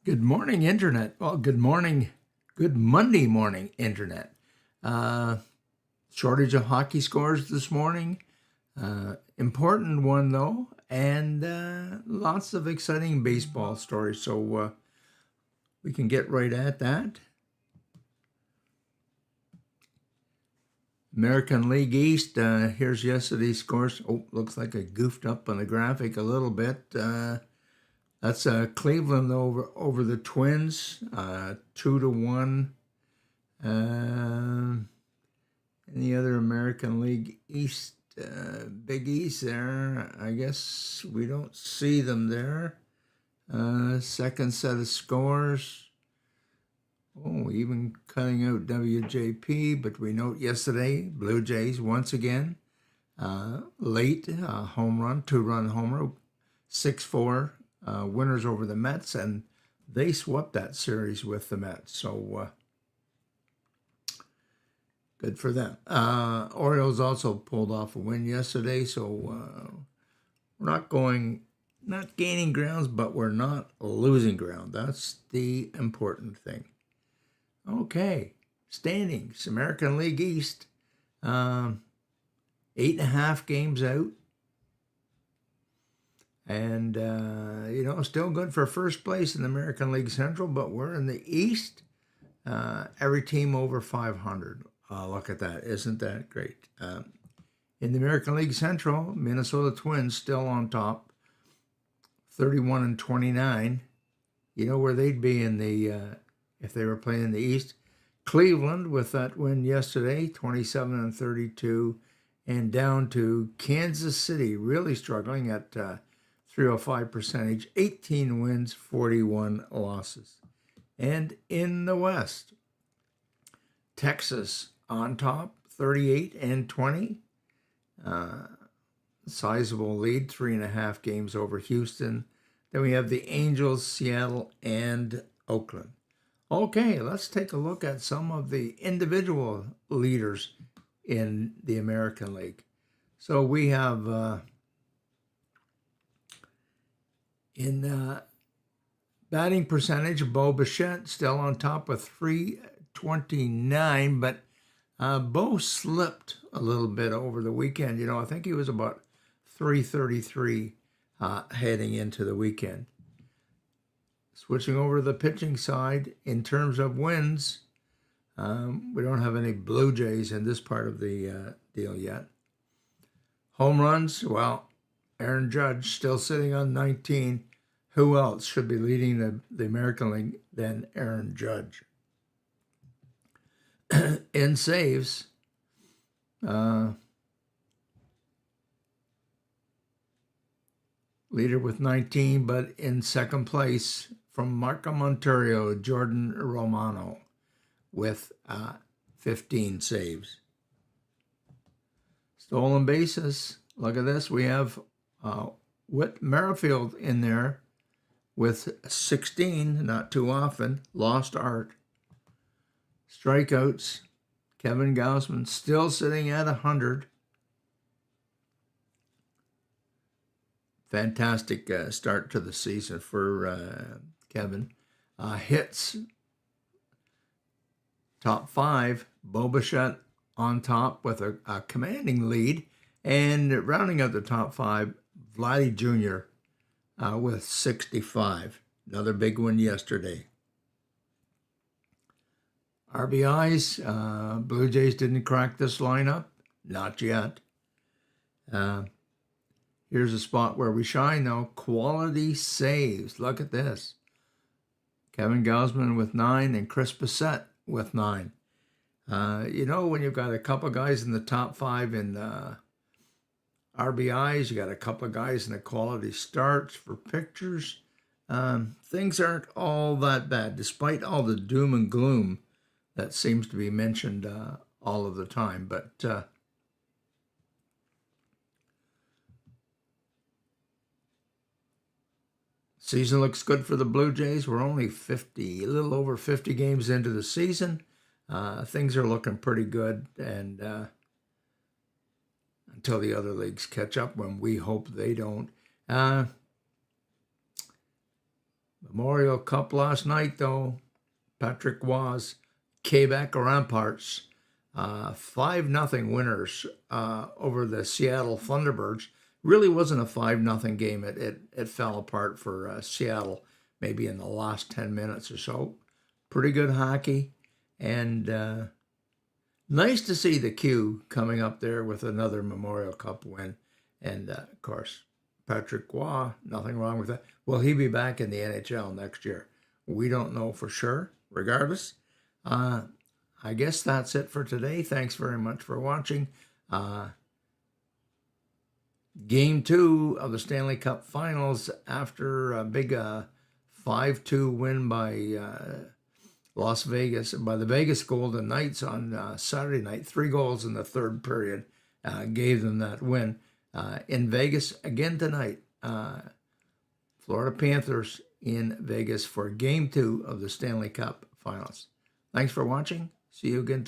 Good morning, Internet. Well, good morning, good Monday morning, Internet. Shortage of hockey scores this morning. Important one, though, and lots of exciting baseball stories. So we can get right at that. American League East, here's yesterday's scores. Oh, looks like I goofed up on the graphic a little bit. That's Cleveland over the Twins, 2-1. Any other American League East, Big East there? I guess we don't see them there. Second set of scores. Oh, even cutting out WJP, but we note yesterday, Blue Jays once again, late home run, 2-run homer, 6-4 winners over the Mets, and they swept that series with the Mets. So good for them. Orioles also pulled off a win yesterday, so we're not gaining grounds, but we're not losing ground. That's the important thing. Okay, standings. American League East, 8.5 games out. And, still good for first place in the American League Central, but we're in the East. Every team over 500. Look at that. Isn't that great? In the American League Central, Minnesota Twins still on top, 31-29. You know where they'd be in the if they were playing in the East? Cleveland with that win yesterday, 27-32, and down to Kansas City, really struggling at 305 percentage, 18 wins, 41 losses. And in the West, Texas on top, 38-20. Sizable lead, 3.5 games over Houston. Then we have the Angels, Seattle, and Oakland. Okay, let's take a look at some of the individual leaders in the American League. So we have in batting percentage, Bo Bichette still on top with 329, but Bo slipped a little bit over the weekend. I think he was about 333 heading into the weekend. Switching over to the pitching side, in terms of wins, we don't have any Blue Jays in this part of the deal yet. Home runs, well, Aaron Judge still sitting on 19. Who else should be leading the American League than Aaron Judge? In saves, leader with 19, but in second place from Markham, Ontario, Jordan Romano with 15 saves. Stolen bases, look at this. We have Whit Merrifield in there with 16, not too often. Lost art. Strikeouts, Kevin Gausman still sitting at 100. Fantastic start to the season for Kevin. Hits, top 5, Bo Bichette on top with a commanding lead. And rounding out the top 5, Vladdy Jr. With 65. Another big one yesterday. RBIs, Blue Jays didn't crack this lineup. Not yet. Here's a spot where we shine, though. Quality saves. Look at this. Kevin Gausman with 9 and Chris Bissett with 9. When you've got a couple guys in the top 5 in RBIs, you got a couple of guys in the quality starts for pictures. Things aren't all that bad, despite all the doom and gloom that seems to be mentioned all of the time. But season looks good for the Blue Jays. We're only a little over 50 games into the season. Things are looking pretty good, and until the other leagues catch up, when we hope they don't. Memorial Cup last night, though. Patrick was Quebec Ramparts, 5-0 winners over the Seattle Thunderbirds. Really wasn't a 5-0 game. It fell apart for Seattle maybe in the last 10 minutes or so. Pretty good hockey. And nice to see the Q coming up there with another Memorial Cup win. And, of course, Patrick Waugh, nothing wrong with that. Will he be back in the NHL next year? We don't know for sure. Regardless, I guess that's it for today. Thanks very much for watching. Game 2 of the Stanley Cup Finals after a big 5-2 win by Las Vegas, by the Vegas Golden Knights on Saturday night. 3 goals in the third period gave them that win. In Vegas again tonight. Florida Panthers in Vegas for Game 2 of the Stanley Cup Finals. Thanks for watching. See you again.